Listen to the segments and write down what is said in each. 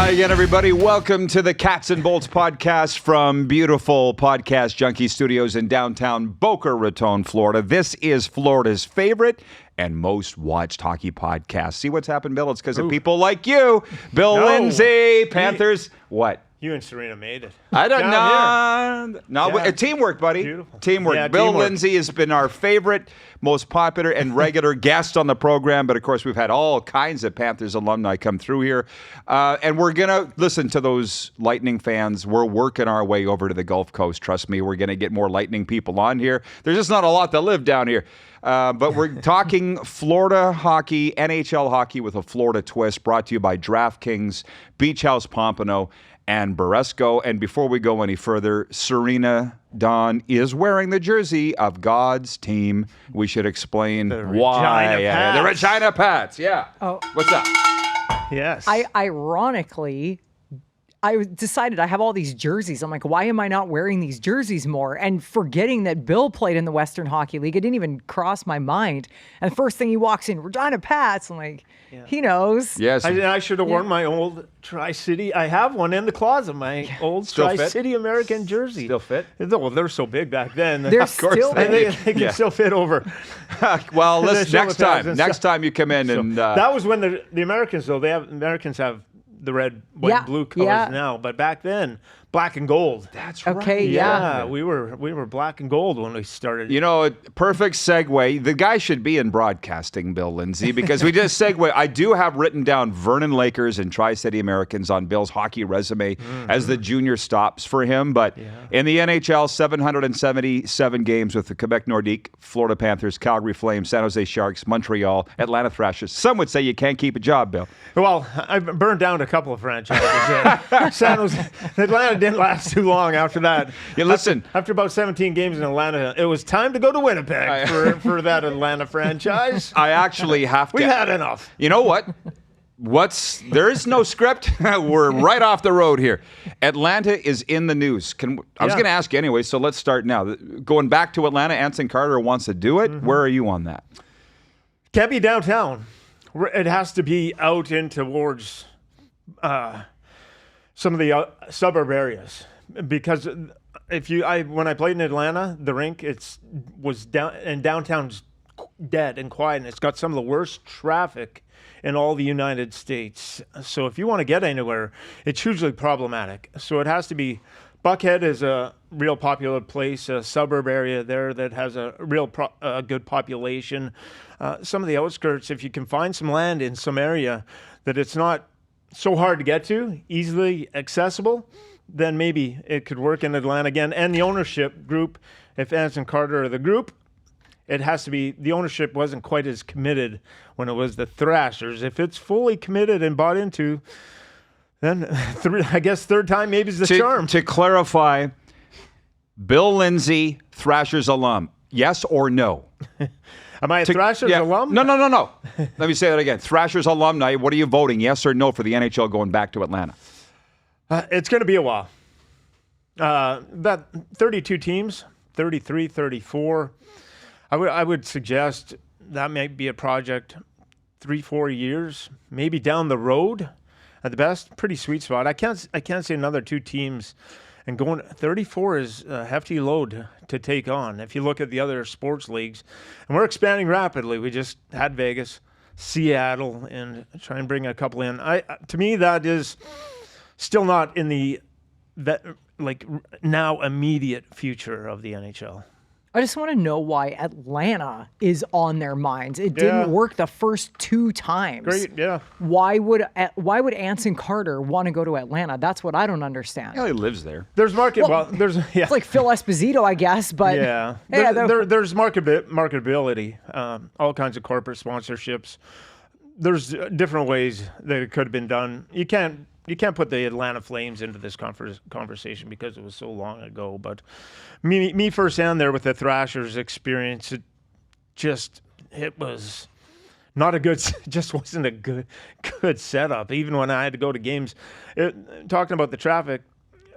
Hi again, everybody. Welcome to the Cats and Bolts podcast from beautiful Podcast Junkie Studios in downtown Boca Raton, Florida. This is Florida's favorite and most watched hockey podcast. See what's happened, Bill? It's because of people like you. Bill Lindsay, Panthers. What? You and Sarina made it. I don't know. No, teamwork, buddy. Beautiful. Teamwork. Yeah, Bill teamwork. Lindsay has been our favorite, most popular, and regular guest on the program. But of course, we've had all kinds of Panthers alumni come through here. And we're going to listen to those Lightning fans. We're working our way over to the Gulf Coast. Trust me, we're going to get more Lightning people on here. There's just not a lot that live down here. But we're talking Florida hockey, NHL hockey with a Florida twist, brought to you by DraftKings, Beach House Pompano, and Baresco. And before we go any further, Sarina Dawn is wearing the jersey of God's team. We should explain why. Pats. The Regina Pats, yeah. Oh. What's up? Yes. Ironically, I decided I have all these jerseys. I'm like, why am I not wearing these jerseys more? And forgetting that Bill played in the Western Hockey League, it didn't even cross my mind. And the first thing he walks in, Regina Pats. I'm like, he knows. Yes. I should have worn my old TriCity. I have one in the closet, my old Still fit? TriCity American jersey. Still fit? Well, they're so big back then. They're Of course still they They can still fit over. Well, listen, shoulder next pads time. and Next stuff. time you come in and... That was when the Americans, though, Americans have the red, white, Yeah, and blue colors yeah. now. But back then, black and gold. That's Okay, right. yeah. We were black and gold when we started. You know, perfect segue. The guy should be in broadcasting, Bill Lindsay, because we just segue. I do have written down Vernon Lakers and TriCity Americans on Bill's hockey resume as the junior stops for him. But in the NHL, 777 games with the Quebec Nordique, Florida Panthers, Calgary Flames, San Jose Sharks, Montreal, Atlanta Thrashers. Some would say you can't keep a job, Bill. Well, I've burned down a couple of franchises. San Jose, Atlanta didn't last too long after that. Yeah, listen. After about 17 games in Atlanta, it was time to go to Winnipeg for that Atlanta franchise. I actually have to... We had enough. You know what? There is no script. We're right off the road here. Atlanta is in the news. I was going to ask you anyway, so let's start now. Going back to Atlanta, Anson Carter wants to do it. Where are you on that? Can't be downtown. It has to be out in towards some of the suburb areas, because when I played in Atlanta, the rink was down, and downtown's dead and quiet, and it's got some of the worst traffic in all the United States. So if you want to get anywhere, it's hugely problematic. So it has to be. Buckhead is a real popular place, a suburb area there that has a real good population. Some of the outskirts, if you can find some land in some area that it's not so hard to get to, easily accessible, then maybe it could work in Atlanta again. And the ownership group, if Anson Carter are the group, it has to be, the ownership wasn't quite as committed when it was the Thrashers. If it's fully committed and bought into, then I guess third time maybe is the charm. To clarify, Bill Lindsay, Thrashers alum, yes or no? Am I a Thrashers alum? No. Let me say that again. Thrashers alumni, what are you voting, yes or no, for the NHL going back to Atlanta? It's going to be a while. That 32 teams, 33, 34. I would suggest that might be a project 3-4 years, maybe down the road at the best. Pretty sweet spot. I can't see another two teams. And going 34 is a hefty load to take on. If you look at the other sports leagues, and we're expanding rapidly. We just had Vegas, Seattle, and try and bring a couple in. To me, that is still not in the now immediate future of the NHL. I just want to know why Atlanta is on their minds. It didn't work the first two times. Great, yeah. Why would Anson Carter want to go to Atlanta? That's what I don't understand. Yeah, he lives there. There's market. Well, there's It's like Phil Esposito, I guess, but there's marketability. All kinds of corporate sponsorships. There's different ways that it could have been done. You can't put the Atlanta Flames into this conversation because it was so long ago. But me firsthand there with the Thrashers experience, it was not a good, just wasn't a good setup. Even when I had to go to games, talking about the traffic,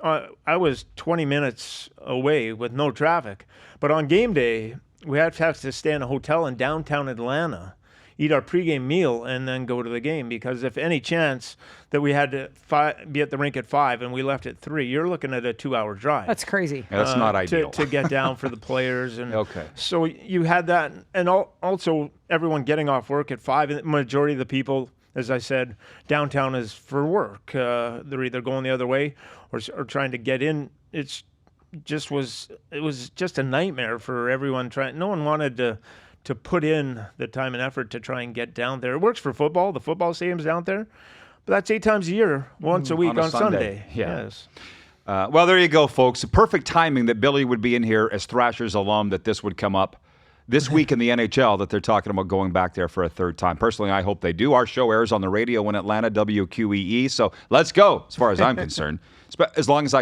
I was 20 minutes away with no traffic. But on game day, we have to stay in a hotel in downtown Atlanta, eat our pregame meal, and then go to the game. Because if any chance that we had to be at the rink at 5 and we left at 3, you're looking at a 2-hour drive. That's crazy. Yeah, that's not ideal. To get down for the players. And Okay. so you had that. And also everyone getting off work at 5. And the majority of the people, as I said, downtown is for work. They're either going the other way or trying to get in. It was just a nightmare for everyone. No one wanted to put in the time and effort to try and get down there. It works for football. The football stadium's down there. But that's 8 times a year, once a week on Sunday. Yeah. Yes. Well, there you go, folks. Perfect timing that Billy would be in here as Thrashers alum, that this would come up this week in the NHL, that they're talking about going back there for a third time. Personally, I hope they do. Our show airs on the radio in Atlanta, WQEE. So let's go, as far as I'm concerned. As long as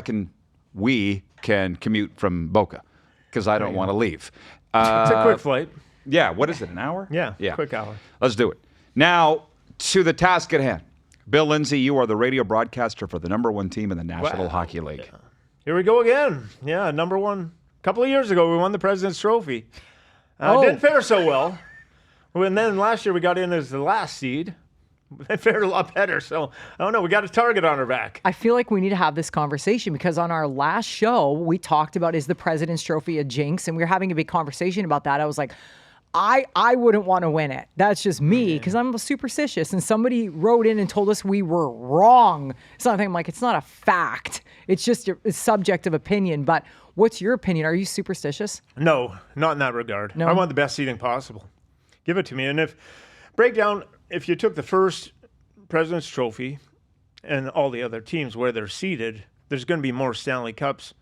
we can commute from Boca, because I don't want to leave. It's a quick flight. Yeah, what is it, an hour? Yeah, quick hour. Let's do it. Now, to the task at hand. Bill Lindsay, you are the radio broadcaster for the number 1 team in the National Hockey League. Yeah. Here we go again. Yeah, number 1. A couple of years ago, we won the President's Trophy. Didn't fare so well. And then last year, we got in as the last seed. It fared a lot better. So, I don't know. We got a target on our back. I feel like we need to have this conversation because on our last show, we talked about, is the President's Trophy a jinx? And we were having a big conversation about that. I was like, I wouldn't want to win it. That's just me because I'm superstitious. And somebody wrote in and told us we were wrong. So I'm like, it's not a fact. It's just a subjective opinion. But what's your opinion? Are you superstitious? No, not in that regard. No? I want the best seating possible. Give it to me. And if you took the first President's Trophy and all the other teams where they're seeded, there's going to be more Stanley Cups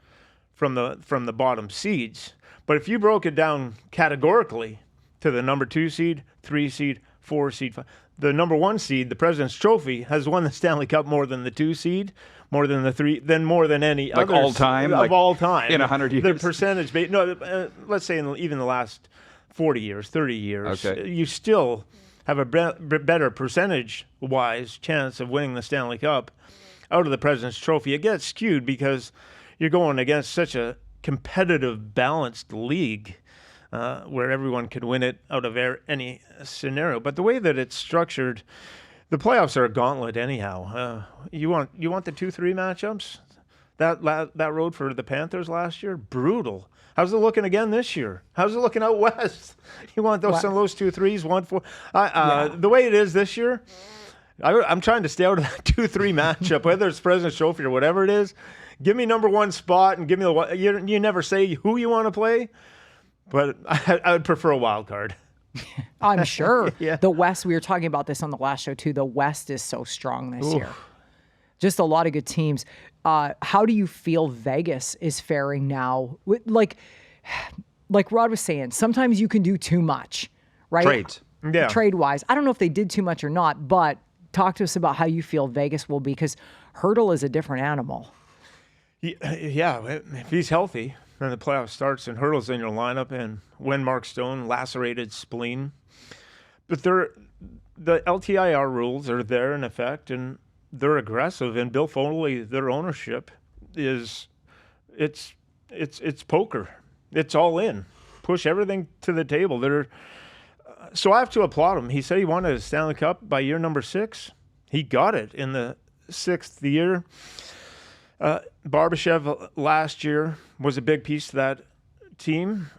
from the bottom seeds. But if you broke it down categorically to the number 2 seed, 3 seed, 4 seed, 5, the number 1 seed, the President's Trophy, has won the Stanley Cup more than the 2 seed, more than the 3, then more than any like other all time, of like all time in 100 years. The percentage, let's say even the last 40 years, 30 years, you still have a better percentage-wise chance of winning the Stanley Cup out of the President's Trophy. It gets skewed because you're going against such a competitive, balanced league where everyone could win it out of any scenario. But the way that it's structured, the playoffs are a gauntlet anyhow. You want the 2-3 matchups? That road for the Panthers last year, brutal. How's it looking again this year? How's it looking out west? You want some of those 2-3s, 1-4. The way it is this year, I'm trying to stay out of that 2-3 matchup, whether it's President's Trophy or whatever it is. Give me number 1 spot and give me the. You never say who you want to play, but I would prefer a wild card. I'm sure. Yeah. The West, we were talking about this on the last show too. The West is so strong this year. Just a lot of good teams. How do you feel Vegas is faring now? Like Rod was saying, sometimes you can do too much, right? Trades. Yeah. Trade-wise. I don't know if they did too much or not, but talk to us about how you feel Vegas will be, because Hurdle is a different animal. Yeah, if he's healthy, then the playoff starts and Hurdle's in your lineup, and when Mark Stone lacerated spleen. But the LTIR rules are there in effect, and they're aggressive. And Bill Foley, their ownership it's poker. It's all in. Push everything to the table. So I have to applaud him. He said he wanted a Stanley Cup by year number 6. He got it in the 6th year. Barbashev last year was a big piece to that team.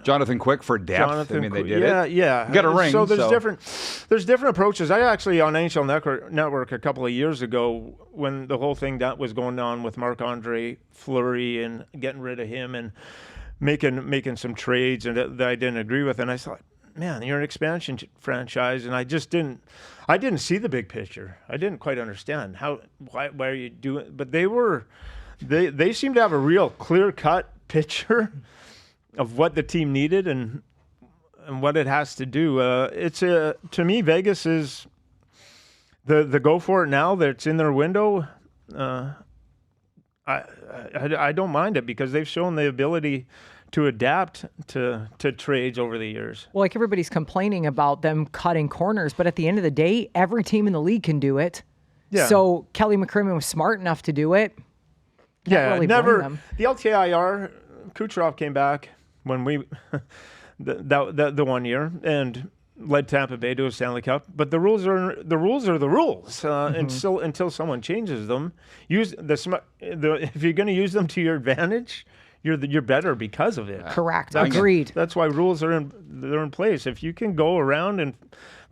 Jonathan Quick for depth. They did it. Yeah. Got a ring. So there's different approaches. I actually, on NHL Network a couple of years ago, when the whole thing that was going on with Marc-Andre Fleury and getting rid of him and making some trades and that I didn't agree with, and I thought, man, you're an expansion franchise, and I didn't see the big picture. I didn't quite understand why are you doing, but they seem to have a real clear-cut picture of what the team needed and what it has to do. To me, Vegas is the go for it now that it's in their window. I don't mind it because they've shown the ability to adapt to trades over the years. Well, like everybody's complaining about them cutting corners, but at the end of the day, every team in the league can do it. Yeah. So Kelly McCrimmon was smart enough to do it. Can't really blame them. The LTIR, Kucherov came back when we the 1 year, and led Tampa Bay to a Stanley Cup. But the rules are the rules. Until someone changes them, if you're going to use them to your advantage, you're better because of it. Correct. Agreed. That's why rules are in place. If you can go around and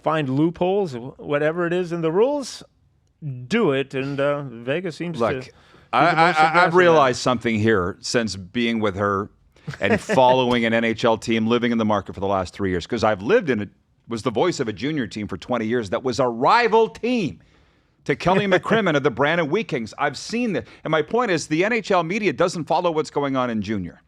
find loopholes, whatever it is in the rules, do it. And Vegas seems to. Look, I've realized something here since being with her and following an NHL team, living in the market for the last 3 years, because I've lived in it, was the voice of a junior team for 20 years that was a rival team to Kelly McCrimmon of the Brandon Wheat Kings. I've seen that. And my point is the NHL media doesn't follow what's going on in junior.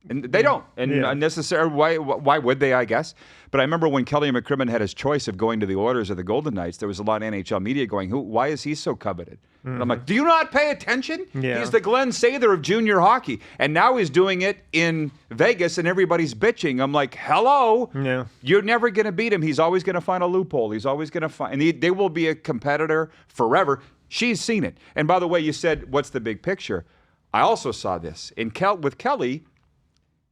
And they don't. And unnecessary. Why would they, I guess? But I remember when Kelly McCrimmon had his choice of going to the Oilers or the Golden Knights, there was a lot of NHL media going, why is he so coveted? And I'm like, do you not pay attention? Yeah. He's the Glenn Sather of junior hockey. And now he's doing it in Vegas and everybody's bitching. I'm like, hello? Yeah. You're never going to beat him. He's always going to find a loophole. He's always going to find, and they will be a competitor forever. She's seen it. And by the way, you said, what's the big picture? I also saw this. With Kelly,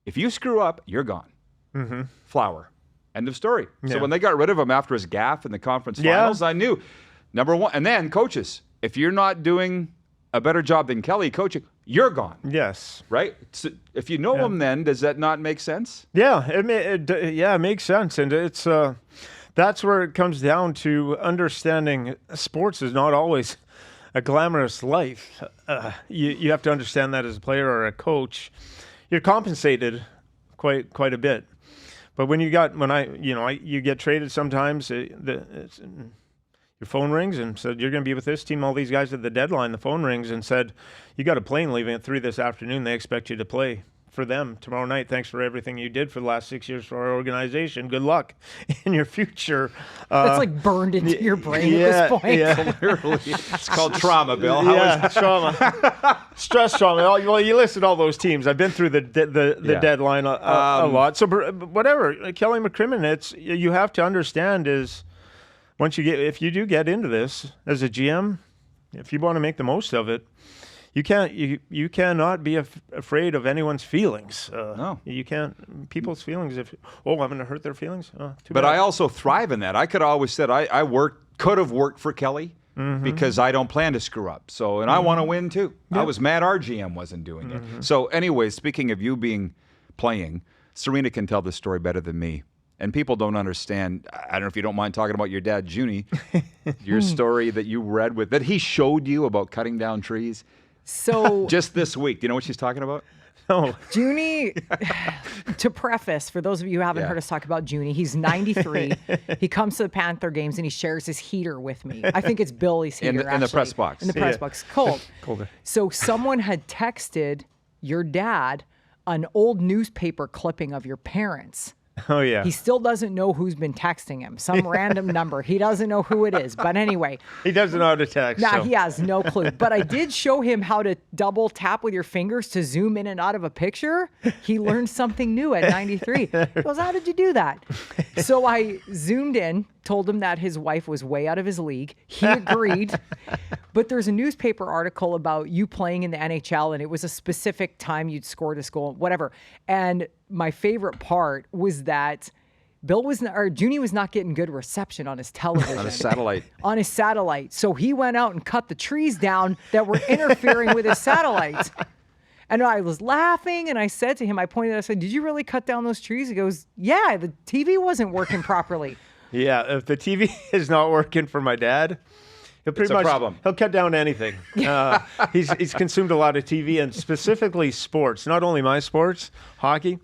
if you screw up, you're gone. Flower. End of story. So when they got rid of him after his gaffe in the conference finals, I knew, number one. And then coaches, if you're not doing a better job than Kelly coaching, you're gone. Yes. Right? So if you know him then, does that not make sense? Yeah, it makes sense. And it's that's where it comes down to understanding sports is not always a glamorous life. You have to understand that as a player or a coach. You're compensated quite a bit, but when you get traded sometimes, your phone rings and said you're going to be with this team. All these guys at the deadline, the phone rings and said you got a plane leaving at 3 this afternoon. They expect you to play for them tomorrow night. Thanks for everything you did for the last 6 years for our organization. Good luck in your future. That's like burned into your brain at this point. Yeah. Literally. It's called trauma, Bill. Trauma. Stress trauma. Well, you listed all those teams. I've been through the deadline a lot. So whatever, Kelly McCrimmon, you have to understand is if you do get into this as a GM, if you want to make the most of it, you cannot be afraid of anyone's feelings. No, you can't. People's feelings. I'm going to hurt their feelings. Too but bad. I also thrive in that. I could have always said I could have worked for Kelly because I don't plan to screw up. So, and I want to win too. Yep. I was mad our GM wasn't doing it. So, anyway, speaking of you playing, Sarina can tell the story better than me. And people don't understand. I don't know if you don't mind talking about your dad, Junie, your story that you read that he showed you about cutting down trees. So just this week, do you know what she's talking about? No. Junie, to preface, for those of you who haven't heard us talk about Junie, he's 93. He comes to the Panther games and he shares his heater with me. I think it's Billy's heater, in the press box. In the press box. Cold. Colder. So someone had texted your dad an old newspaper clipping of your parents. Oh, yeah. He still doesn't know who's been texting him. Some random number. He doesn't know who it is. But anyway. He doesn't know how to text. Nah, he has no clue. But I did show him how to double tap with your fingers to zoom in and out of a picture. He learned something new at 93. He goes, how did you do that? So I zoomed in, told him that his wife was way out of his league. He agreed. But there's a newspaper article about you playing in the NHL, and it was a specific time you'd scored a goal, whatever. And my favorite part was that Junie was not getting good reception on his television. On his satellite. On his satellite. So he went out and cut the trees down that were interfering with his satellite. And I was laughing, and I said to him, I said, did you really cut down those trees? He goes, yeah, the TV wasn't working properly. Yeah, if the TV is not working for my dad, he'll cut down anything. He's consumed a lot of TV and specifically sports, not only my sports, hockey.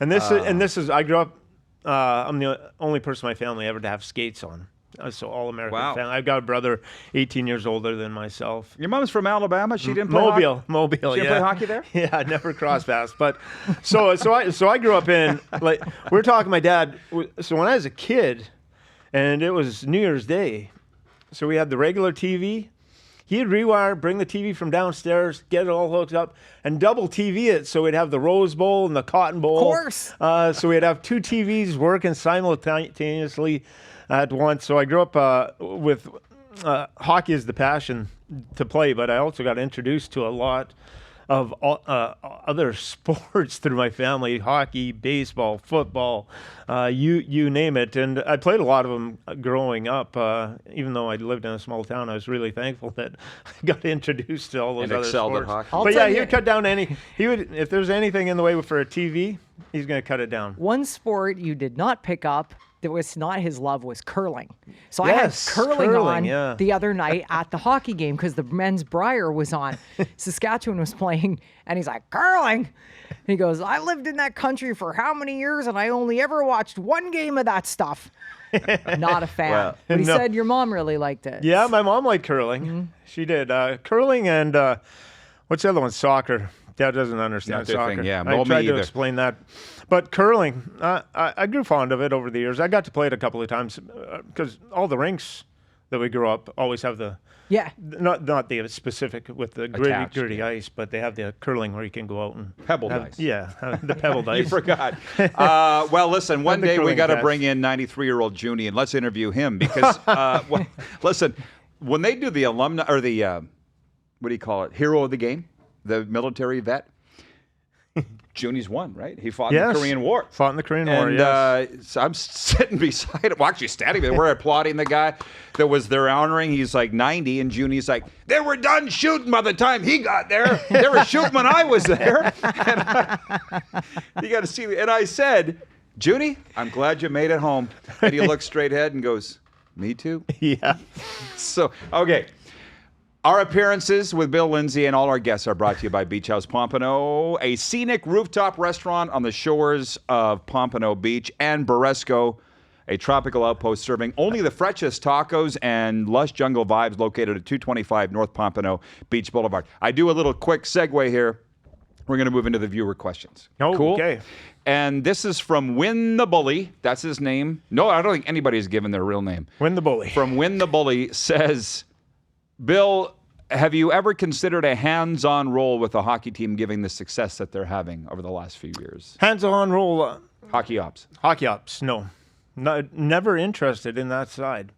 And this is I grew up. I'm the only person in my family ever to have skates on. So all American family. I've got a brother 18 years older than myself. Your mom's from Alabama. She didn't play hockey? Mobile. She didn't play hockey there? Yeah, never crossed paths. But so I grew up in we were talking. My dad. So when I was a kid, and it was New Year's Day. So we had the regular TV. He'd rewire, bring the TV from downstairs, get it all hooked up, and double TV it. So we'd have the Rose Bowl and the Cotton Bowl. Of course. So we'd have two TVs working simultaneously at once. So I grew up with hockey as the passion to play, but I also got introduced to a lot of all, other sports through my family: hockey, baseball, football, you name it. And I played a lot of them growing up. Even though I lived in a small town, I was really thankful that I got introduced to all those And other excelled at sports. hockey. But yeah, tell he you- would cut down he would, if there's anything in the way for a TV, he's going to cut it down. One sport you did not pick up that was not his love was curling. So Yes, I had curling curling, on yeah. the other night at the hockey game because the men's Brier was on. Saskatchewan was playing, and he's like, curling? And he goes, I lived in that country for how many years, and I only ever watched one game of that stuff. Not a fan. Well, But he no. said your mom really liked it. Yeah, my mom liked curling. Mm-hmm. She did. Curling and what's the other one? Soccer. Dad doesn't understand Not their soccer. thing, yeah. I Well, me tried to either. explain that. But curling, I grew fond of it over the years. I got to play it a couple of times because all the rinks that we grew up always have the Yeah. not the specific with the Attached, gritty ice, but they have the curling where you can go out and Pebble have- dice. Yeah, the pebble You dice. forgot. Well, listen, one the day we curling got to cats. bring in 93-year-old Junie and let's interview him because, well, listen, when they do the alumni or the, what do you call it, hero of the game, the military vet, Junie's won, right? He fought in Yes. the Korean War. Fought in the Korean War, And yes. so I'm sitting beside him, well, actually standing there. We're applauding the guy that was there honoring. He's like 90, and Junie's like, they were done shooting by the time he got there. They were shooting when I was there. You got to see me. And I said, Junie, I'm glad you made it home. And he looks straight ahead and goes, me too. Yeah. So, okay. Our appearances with Bill Lindsay and all our guests are brought to you by Beach House Pompano, a scenic rooftop restaurant on the shores of Pompano Beach, and Boresco, a tropical outpost serving only the freshest tacos and lush jungle vibes located at 225 North Pompano Beach Boulevard. I do a little quick segue here. We're going to move into the viewer questions. Oh, Cool? okay. And this is from Win the Bully. That's his name. No, I don't think anybody's given their real name. Win the bully. From Win the Bully says, Bill, have you ever considered a hands-on role with a hockey team given the success that they're having over the last few years? Hands-on roll. Hockey ops. Hockey ops, no. Never interested in that side.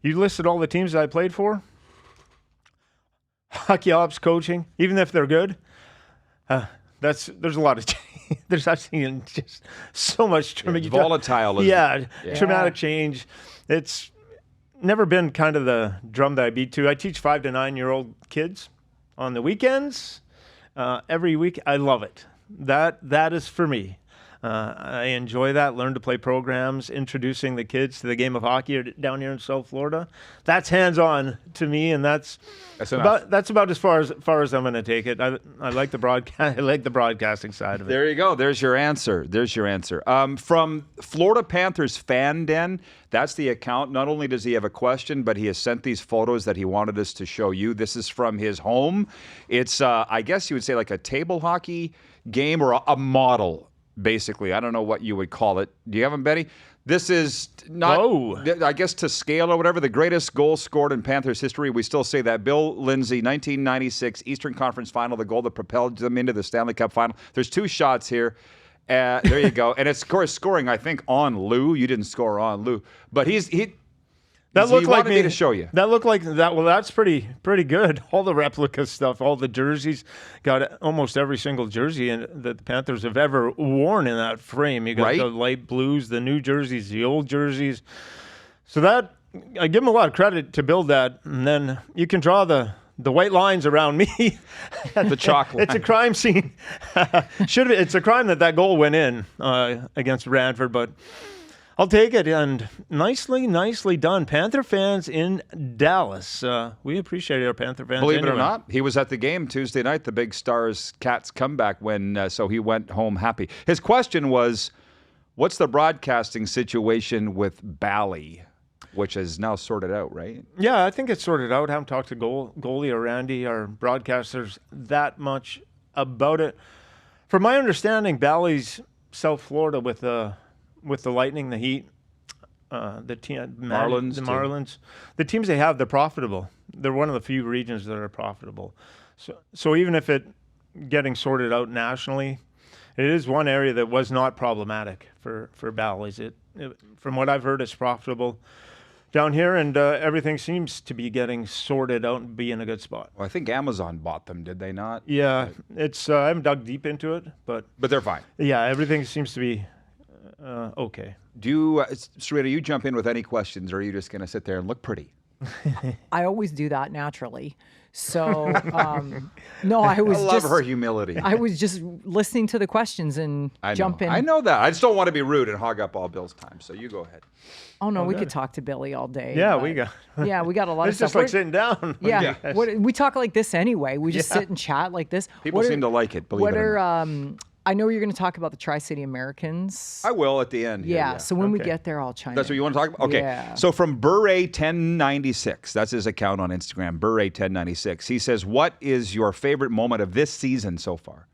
You listed all the teams that I played for. Hockey ops, coaching, even if they're good, there's a lot of there's actually just so much It's volatile. Isn't it? yeah, traumatic change. It's never been kind of the drum that I beat to. I teach 5 to 9-year-old kids on the weekends. Every week, I love it. That is for me. I enjoy that. Learn to play programs, introducing the kids to the game of hockey down here in South Florida. That's hands-on to me, and that's enough. about as far as I'm going to take it. I like the broadcast. I like the broadcasting side of it. There you go. There's your answer. From Florida Panthers Fan Den, that's the account. Not only does he have a question, but he has sent these photos that he wanted us to show you. This is from his home. It's, I guess you would say like a table hockey game or a model, basically. I don't know what you would call it. Do you have them, Betty? This is not, Whoa. I guess, to scale or whatever, the greatest goal scored in Panthers history. We still say that. Bill Lindsay, 1996 Eastern Conference Final, the goal that propelled them into the Stanley Cup Final. There's 2 shots here. There you go. And it's, of course, scoring, I think, on Lou. You didn't score on Lou. But he Looked like wanted me to show you. That looked like that. Well, that's pretty good. All the replica stuff, all the jerseys, got almost every single jersey that the Panthers have ever worn in that frame. You got Right. the light blues, the new jerseys, the old jerseys. So that I give him a lot of credit to build that, and then you can draw the white lines around me. The chalk line. It's a crime scene. It's a crime that goal went in against Radford, but I'll take it. And nicely done. Panther fans in Dallas. We appreciate our Panther fans. Believe it or anyway. not, he was at the game Tuesday night, the big Stars Cats comeback so he went home happy. His question was, what's the broadcasting situation with Bally, which is now sorted out, right? Yeah, I think it's sorted out. I haven't talked to goalie or Randy, our broadcasters, that much about it. From my understanding, Bally's South Florida with the Lightning, the Heat, the Marlins, the too. Marlins, the teams they have, they're profitable. They're one of the few regions that are profitable. So even if it getting sorted out nationally, it is one area that was not problematic for Bally's. It from what I've heard, it's profitable. down here, and everything seems to be getting sorted out and be in a good spot. Well, I think Amazon bought them, did they not? Yeah, it's I haven't dug deep into it, but they're fine. yeah, everything seems to be okay. Do you, Sarina, you jump in with any questions, or are you just going to sit there and look pretty? I always do that naturally. So, no, I was I love just her humility. I was just listening to the questions and jump in. I know that. I just don't want to be rude and hog up all Bill's time. So you go ahead. Oh no, we could talk to Billy all day. Yeah, but- we got. Yeah, we got a lot of It's stuff. just like We're- sitting down. Yeah, Yes. we talk like this anyway. We just sit and chat like this. People What seem to like it. Believe What it or are not. I know you're going to talk about the TriCity Americans. I will at the end. Here, Yeah, so when we Okay. get there, I'll chime That's in. what you want to talk about? Okay. Yeah. So from Burray1096, that's his account on Instagram, Burray1096. He says, what is your favorite moment of this season so far?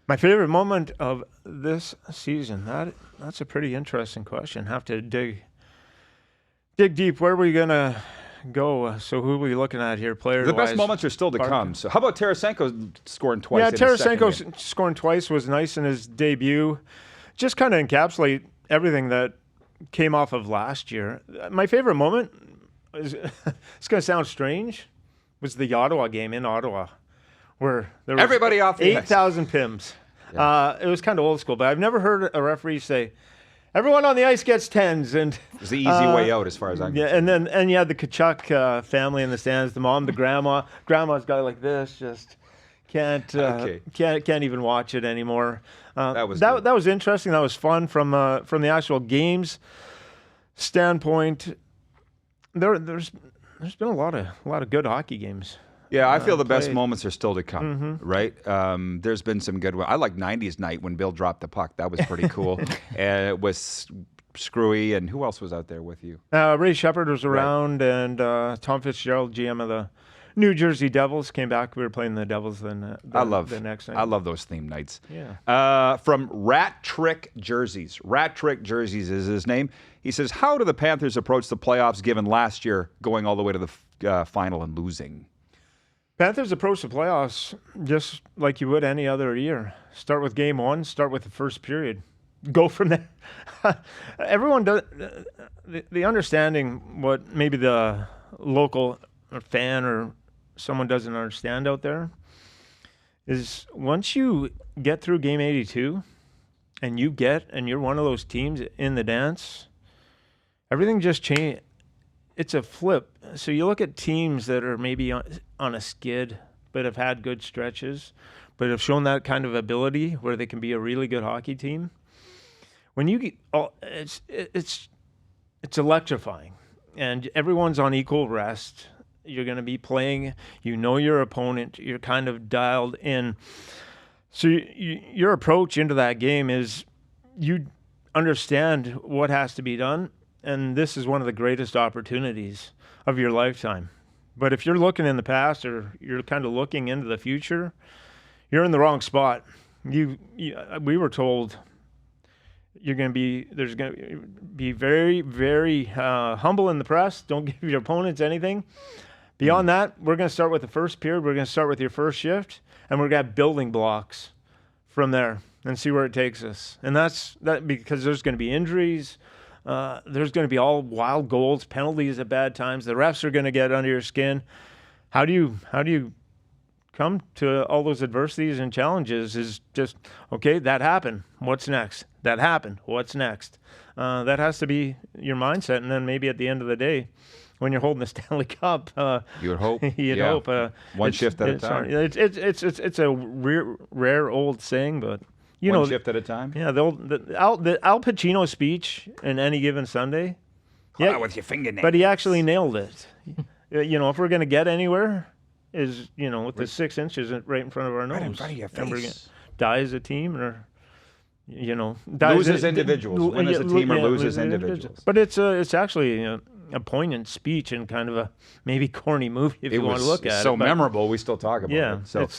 My favorite moment of this season. That's a pretty interesting question. Have to dig deep. Where are we gonna go? So who are we looking at here? Player. The best moments are still to come. So how about Tarasenko scoring twice? Yeah, in his second game? Tarasenko scoring twice was nice in his debut. Just kind of encapsulate everything that came off of last year. My favorite moment is it's going to sound strange. Was the Ottawa game in Ottawa, where there was Everybody off the ice. 8,000 Pims. It was kind of old school, but I've never heard a referee say, "Everyone on the ice gets 10s," and It was the easy way out as far as I'm yeah, concerned. and you had the Kachuk family in the stands. The mom, the grandma. Grandma's got it like this, just can't Okay. can't even watch it anymore. That was that good. was interesting. That was fun from the actual games standpoint. There's been a lot of good hockey games. Yeah, I feel the best played. moments are still to come, right? There's been some good ones. I like 90s night when Bill dropped the puck. That was pretty cool. And it was Screwy, and who else was out there with you? Ray Shepard was around, and Tom Fitzgerald, GM of the New Jersey Devils, came back. We were playing the Devils the next night. I love those theme nights. Yeah. From Rat Trick Jerseys. Rat Trick Jerseys is his name. He says, how do the Panthers approach the playoffs given last year going all the way to the final and losing? Panthers approach the playoffs just like you would any other year. Start with game one, start with the first period. Go from there. Everyone does the understanding what maybe the local fan or someone doesn't understand out there is once you get through game 82 and you're one of those teams in the dance, everything just changes. It's a flip. So you look at teams that are maybe on a skid, but have had good stretches, but have shown that kind of ability where they can be a really good hockey team. When you get, it's electrifying, and everyone's on equal rest. You're going to be playing. You know your opponent. You're kind of dialed in. So your approach into that game is you understand what has to be done. And this is one of the greatest opportunities of your lifetime. But if you're looking in the past or you're kind of looking into the future, you're in the wrong spot. We were told there's going to be very, very humble in the press. Don't give your opponents anything. Beyond that, we're going to start with the first period. We're going to start with your first shift, and we're going to have building blocks from there and see where it takes us. And that's because there's going to be injuries. There's going to be all wild goals, penalties at bad times. The refs are going to get under your skin. How do you come to all those adversities and challenges? Is just, okay, that happened. What's next? That happened. What's next? That has to be your mindset. And then maybe at the end of the day, when you're holding the Stanley Cup, You would hope. you'd Yeah. hope. One shift at a time. It's a rare old saying, but you One know, shift at a time? yeah, the Al Pacino speech in Any Given Sunday. Yeah, with your fingernails. But he actually nailed it. If we're going to get anywhere, is with the 6 inches right in front of our nose, in front of your and we're face. gonna die as a team, or Lose as individuals. Win as a team or lose as individuals. But it's actually a poignant speech and kind of a maybe corny movie if It you want was to look at so it. But memorable, we still talk about yeah, it.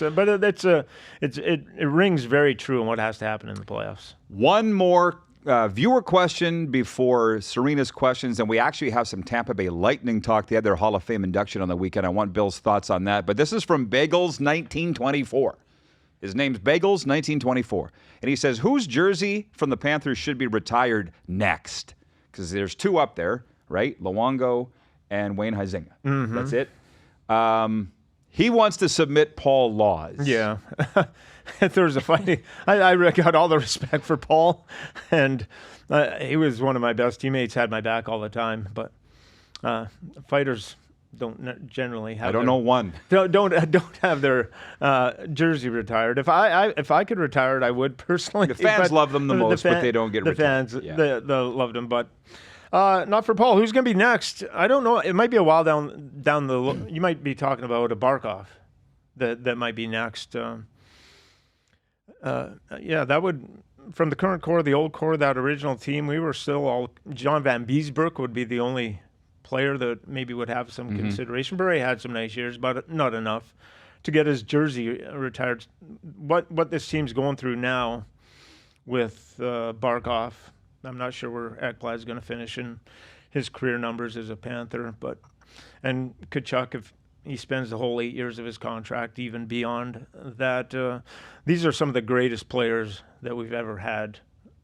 So it rings very true in what has to happen in the playoffs. one more viewer question before Sarina's questions, and we actually have some Tampa Bay Lightning talk. They had their Hall of Fame induction on the weekend. I want Bill's thoughts on that. But this is from Bagels1924. His name's Bagels1924. And he says, whose jersey from the Panthers should be retired next? Because there's two up there, right? Luongo and Wayne Huizinga. That's it. He wants to submit Paul Laws. Yeah. If there was a fight, I got all the respect for Paul, and he was one of my best teammates, had my back all the time. But fighters don't generally have. I don't know one. Don't have their jersey retired. If I could retire it, I would personally. The fans love them the most, but they don't get the retired. fans. They loved them, but not for Paul. Who's going to be next? I don't know. It might be a while down the. You might be talking about a Barkov that might be next. That would. From the current core, the old core, that original team, we were still all. John Van Beesbroek would be the only player that maybe would have some consideration. Bure had some nice years, but not enough to get his jersey retired. What this team's going through now with Barkov, I'm not sure where Ekblad is going to finish in his career numbers as a Panther, and Tkachuk, if he spends the whole 8 years of his contract, even beyond that, these are some of the greatest players that we've ever had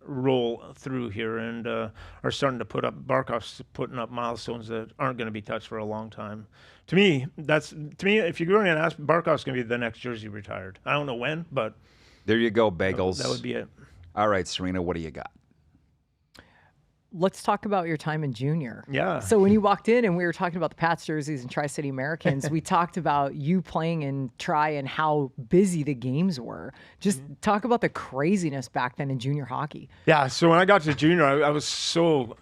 roll through here, and are starting to Barkov's putting up milestones that aren't going to be touched for a long time. To me, if you're going to ask, Barkov's going to be the next jersey retired. I don't know when, but there you go, Bagels. That would be it. All right, Sarina, what do you got? Let's talk about your time in junior. Yeah. So when you walked in and we were talking about the Pats jerseys and TriCity Americans, we talked about you playing in Tri and how busy the games were. Just talk about the craziness back then in junior hockey. Yeah. So when I got to junior, I was so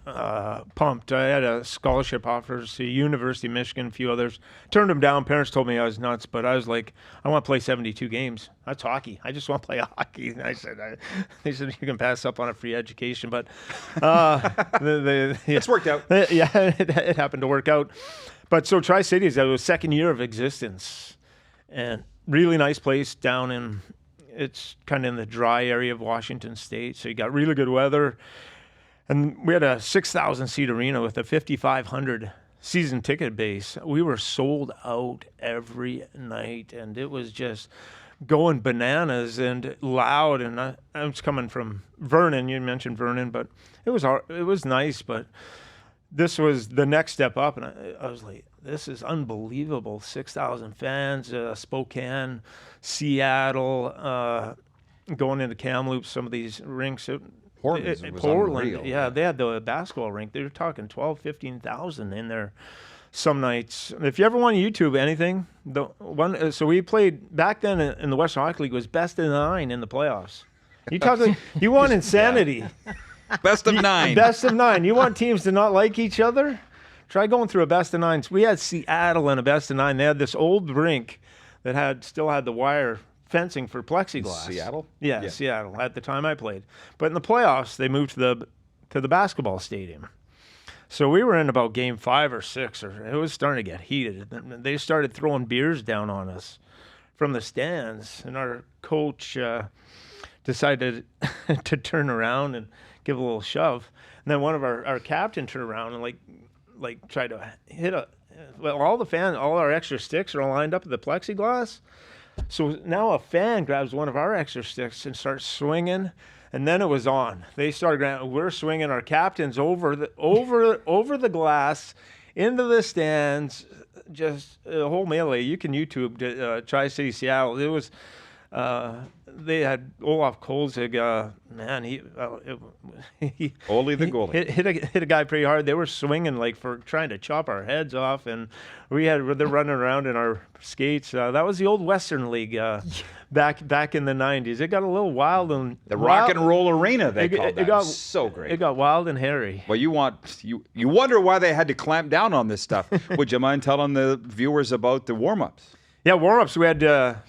pumped. I had a scholarship offers to University of Michigan, a few others. Turned them down. Parents told me I was nuts, but I was like, I want to play 72 games. That's hockey. I just want to play hockey. And they said, you can pass up on a free education, but It's worked out. It happened to work out. But so Tri-Cities, that was second year of existence, and really nice place down in. It's kind of in the dry area of Washington State, so you got really good weather, and we had a 6,000 seat arena with a 5,500 season ticket base. We were sold out every night, and it was just going bananas and loud. And I was coming from Vernon. You mentioned Vernon, but it was nice. But this was the next step up, and I was like, this is unbelievable. 6,000 fans, Spokane, Seattle, going into Kamloops, some of these rinks. Portland, yeah, they had the basketball rink. They were talking 12,000, 15,000 in there some nights. If you ever want to YouTube anything, so we played back then in the Western Hockey League, was best of 9 in the playoffs. You want insanity. Best of 9. Best of 9. You want teams to not like each other? Try going through a best of 9. We had Seattle in a best of 9. They had this old rink that still had the wire fencing for plexiglass. Seattle? Yeah, Seattle at the time I played. But in the playoffs, they moved to the basketball stadium. So we were in about game 5 or 6, or it was starting to get heated. They started throwing beers down on us from the stands, and our coach decided to turn around and give a little shove. And then one of our captain turned around and like tried to hit all our extra sticks are all lined up at the plexiglass. So now a fan grabs one of our extra sticks and starts swinging, and then it was on. They started. We're swinging our captains over the glass into the stands. Just a whole melee. You can YouTube Tri-City Seattle. It was. They had Olaf Kolzig. Man, he Ole the goalie hit a guy pretty hard. They were swinging like for trying to chop our heads off, and they're running around in our skates. That was the old Western League back in the 90s. It got a little wild and the rock and roll arena. They called that. It got so great. It got wild and hairy. Well, you wonder why they had to clamp down on this stuff. Would you mind telling the viewers about the warm-ups? Yeah, warm-ups. We had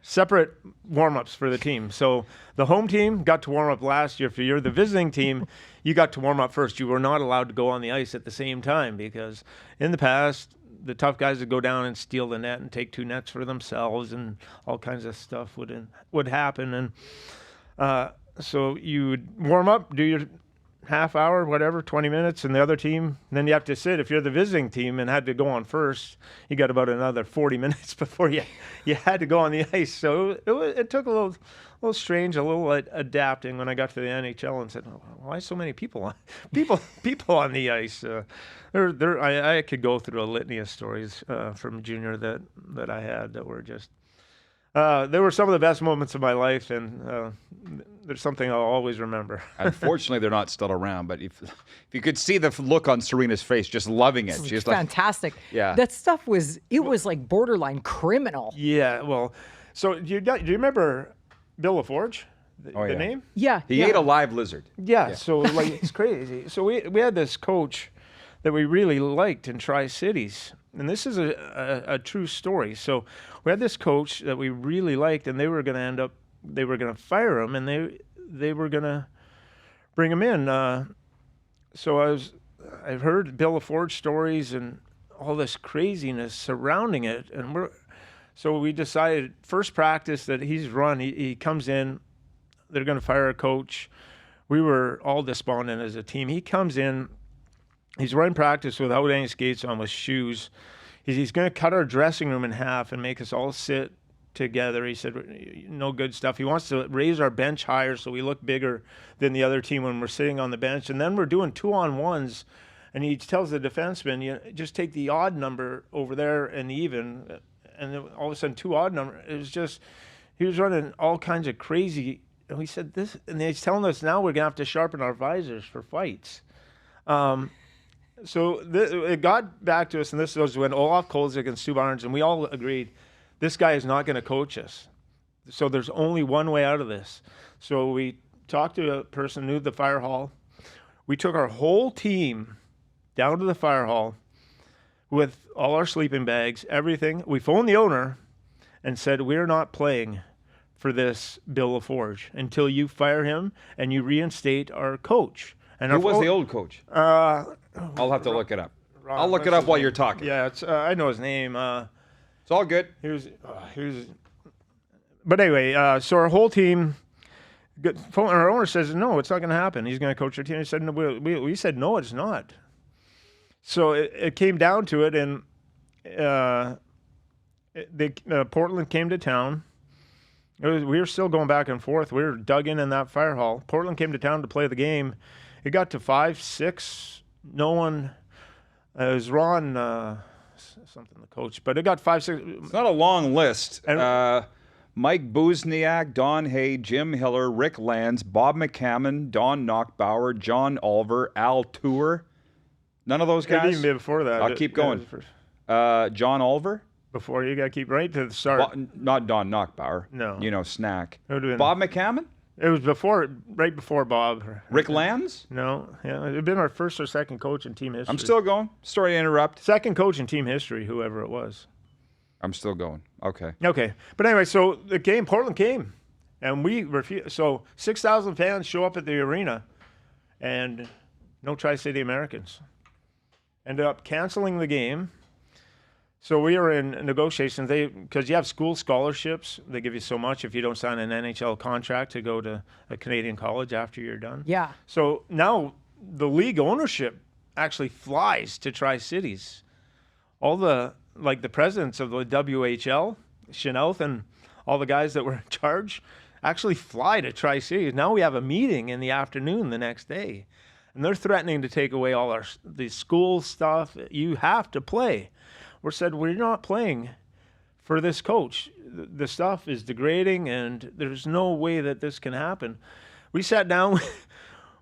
separate warm-ups for the team. So the home team got to warm up last year. If you're the visiting team, you got to warm up first. You were not allowed to go on the ice at the same time, because in the past, the tough guys would go down and steal the net and take 2 nets for themselves, and all kinds of stuff would happen. And so you would warm up, do your half hour, whatever, 20 minutes, and the other team, and then you have to sit. If you're the visiting team and had to go on first, you got about another 40 minutes before you had to go on the ice. So it took a little strange, a little adapting when I got to the NHL and said, why so many people on on the ice? I could go through a litany of stories from junior that I had that were just. They were some of the best moments of my life, and there's something I'll always remember. Unfortunately, they're not still around, but if you could see the look on Serena's face, just loving it. She's like, fantastic. Yeah. That stuff was like borderline criminal. Yeah, well, so do you remember Bill LaForge, the yeah. name? Yeah. he ate a live lizard. Yeah, so like it's crazy. So we had this coach that we really liked in Tri-Cities. And this is a true story. So we had this coach that we really liked, and they were going to fire him, and they were going to bring him in. So I've heard Bill LaForge stories and all this craziness surrounding it, and so we decided first practice that he comes in, they're going to fire a coach. We were all despondent as a team. He comes in. He's running practice without any skates on, with shoes. He's going to cut our dressing room in half and make us all sit together. He said, no good stuff. He wants to raise our bench higher so we look bigger than the other team when we're sitting on the bench. And then we're doing 2-on-1s, and he tells the defenseman, just take the odd number over there and even. And then all of a sudden, 2 odd number. It was just, he was running all kinds of crazy. And we said this, and he's telling us now we're going to have to sharpen our visors for fights. So it got back to us, and this was when Olaf Kolzig and Stu Barnes, and we all agreed, this guy is not going to coach us. So there's only one way out of this. So we talked to a person who knew the fire hall. We took our whole team down to the fire hall with all our sleeping bags, everything. We phoned the owner and said, we're not playing for this Bill LaForge until you fire him and you reinstate our coach. And Who was the old coach? I'll have to look it up. I'll look it up while you're talking. Yeah, it's I know his name. It's all good. He was. But anyway, so our whole team. Our owner says no, it's not going to happen. He's going to coach our team. He said no. We said no, it's not. So it came down to it, and Portland came to town. We were still going back and forth. We were dug in that fire hall. Portland came to town to play the game. It got to 5-6. No one. It was Ron, something the coach, but it got 5-6. It's not a long list. Mike Buzniak, Don Hay, Jim Hiller, Rick Lands, Bob McCammon, Don Knockbauer, John Oliver, Al Tour. None of those guys? Even before that. I'll keep going. John Oliver? Before, you got to keep right to the start. Not Don Knockbauer. No. Snack. Been, Bob McCammon? It was right before Bob. Rick Lands? No. Yeah, it had been our first or second coach in team history. I'm still going. Sorry to interrupt. Second coach in team history, whoever it was. I'm still going. Okay. But anyway, so Portland came, and we refused. So 6,000 fans show up at the arena, and no TriCity Americans. Ended up canceling the game. So we were in negotiations. Because you have school scholarships, they give you so much if you don't sign an NHL contract to go to a Canadian college after you're done. Yeah. So now the league ownership actually flies to Tri-Cities. All the presidents of the WHL, Chenault, and all the guys that were in charge actually fly to Tri-Cities. Now we have a meeting in the afternoon the next day, and they're threatening to take away all the school stuff. You have to play. We said, we're not playing for this coach. The stuff is degrading, and there's no way that this can happen. We sat down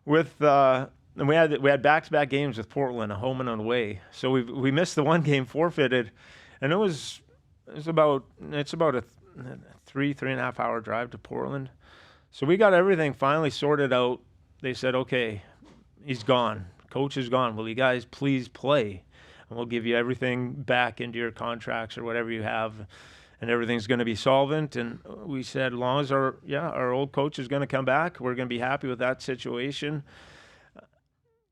with, and we had back-to-back games with Portland, a home and away. So we missed the one game, forfeited, and it's about a 3.5 hour drive to Portland. So we got everything finally sorted out. They said, okay, he's gone. Coach is gone. Will you guys please play? And we'll give you everything back into your contracts or whatever you have, and everything's going to be solvent. And we said, as long as our old coach is going to come back, we're going to be happy with that situation.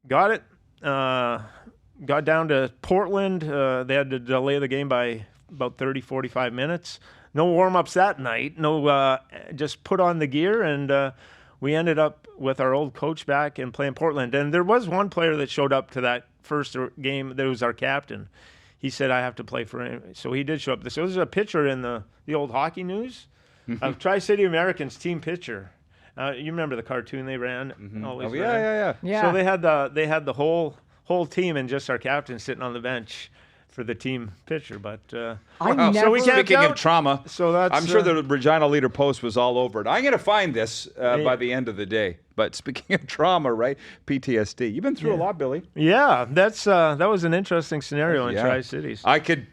Got it. Got down to Portland. They had to delay the game by about 30, 45 minutes. No warm-ups that night. No, just put on the gear, and we ended up with our old coach back and playing Portland. And there was one player that showed up to that first game. That was our captain. He said, I have to play for him. So he did show up. So there's a picture in the old hockey news of TriCity Americans team pitcher. You remember the cartoon they ran? Always ran. Yeah. Yeah. So they had the whole team and just our captain sitting on the bench for the team pitcher. But I Wow. never. So we can't Speaking of count. trauma, So that's, I'm sure the Regina Leader Post was all over it. I'm going to find this by the end of the day. But speaking of trauma, right? PTSD. You've been through a lot, Billy. Yeah, that was an interesting scenario in Yeah. Tri-Cities. I could,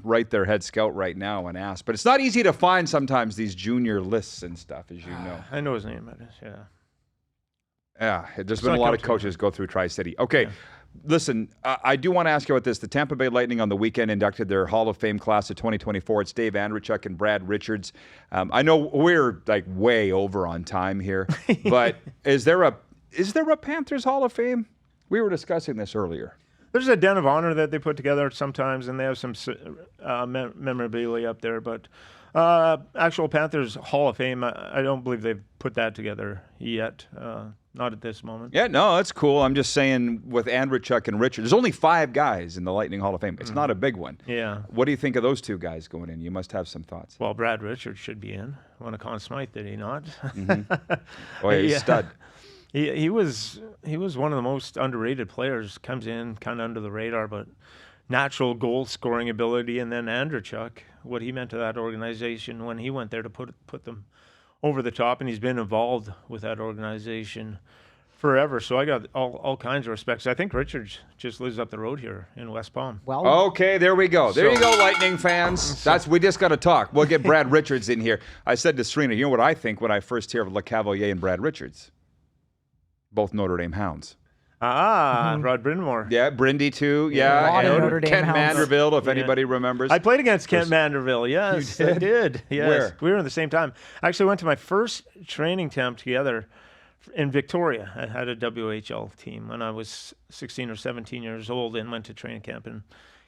write their head scout right now and ask. But it's not easy to find sometimes these junior lists and stuff, as you know. I know his name. Yeah. Yeah, there's been a not lot of coaching. coaches go through Tri-City. Okay, listen, I do want to ask you about this. The Tampa Bay Lightning on the weekend inducted their Hall of Fame class of 2024. It's Dave Andreychuk and Brad Richards. I know we're like way over on time here, but is there a Panthers Hall of Fame? We were discussing this earlier. There's a den of honor that they put together sometimes, and they have some memorabilia up there. But actual Panthers Hall of Fame, I don't believe they've put that together yet. Not at this moment. Yeah, no, that's cool. I'm just saying with Andreychuk and Richards, there's only 5 guys in the Lightning Hall of Fame. It's not a big one. Yeah. What do you think of those 2 guys going in? You must have some thoughts. Well, Brad Richards should be in. Won a Conn Smythe, did he not? Oh, yeah, he's a stud. He was one of the most underrated players. Comes in kind of under the radar, but natural goal scoring ability. And then Andreychuk, what he meant to that organization when he went there to put them over the top, and he's been involved with that organization forever. So I got all kinds of respects. I think Richards just lives up the road here in West Palm. Well, Okay, there we go. There So- you go, Lightning fans. We just got to talk. We'll get Brad Richards in here. I said to Sarina, you know what I think when I first hear of Le Cavalier and Brad Richards? Both Notre Dame Hounds. Rod Brindamore. Yeah, Brindy too. A Yeah, lot of and Notre Dame Kent Hounds. Manderville, if anybody remembers. I played against Kent Manderville. Yes, You I did. Yes. Where? We were in the same time. I actually went to my first training camp together in Victoria. I had a WHL team when I was 16 or 17 years old and went to training camp in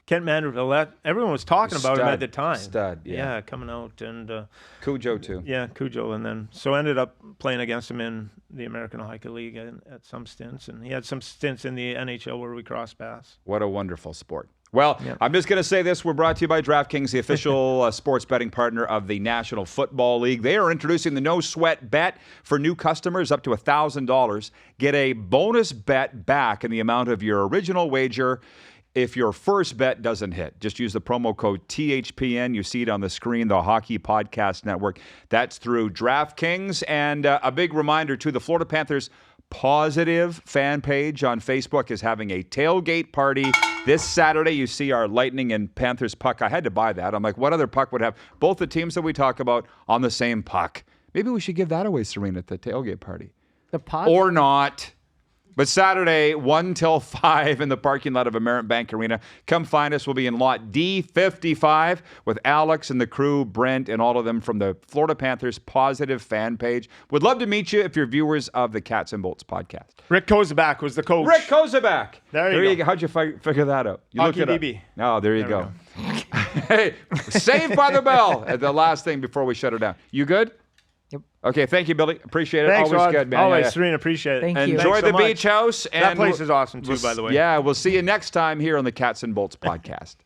Kent Manderville. Everyone was talking about him at the time. Stud, yeah. Coming out and Cujo too. yeah, Cujo, and then so ended up playing against him in the American Hockey League at some stints, and he had some stints in the NHL where we crossed paths. What a wonderful sport. Well, I'm just going to say this. We're brought to you by DraftKings, the official sports betting partner of the National Football League. They are introducing the No Sweat Bet for new customers up to $1,000. Get a bonus bet back in the amount of your original wager if your first bet doesn't hit. Just use the promo code THPN. You see it on the screen, the Hockey Podcast Network. That's through DraftKings. And a big reminder, too, the Florida Panthers Positive fan page on Facebook is having a tailgate party this Saturday. You see our Lightning and Panthers puck. I had to buy that. I'm like, what other puck would have both the teams that we talk about on the same puck? Maybe we should give that away, Sarina, at the tailgate party. the puck. Or not. But Saturday, 1 till 5 in the parking lot of Amerit Bank Arena. Come find us. We'll be in lot D55 with Alex and the crew, Brent, and all of them from the Florida Panthers Positive fan page. Would love to meet you if you're viewers of the Cats and Bolts podcast. Rick Kozabak was the coach. Rick Kozabak. There you go. How'd you figure that out? You Hockey looked it BB. up. Oh, there you There go. Hey, Saved by the Bell. The last thing before we shut her down. You good? Yep. Okay, thank you, Billy. Appreciate it. Thanks, Always Rod. good, man. Always, Yeah, yeah. Serena, appreciate it. Thank you. Enjoy Thanks the so much. beach house. And That place is awesome, too, by the way. Yeah, we'll see you next time here on the Cats and Bolts podcast.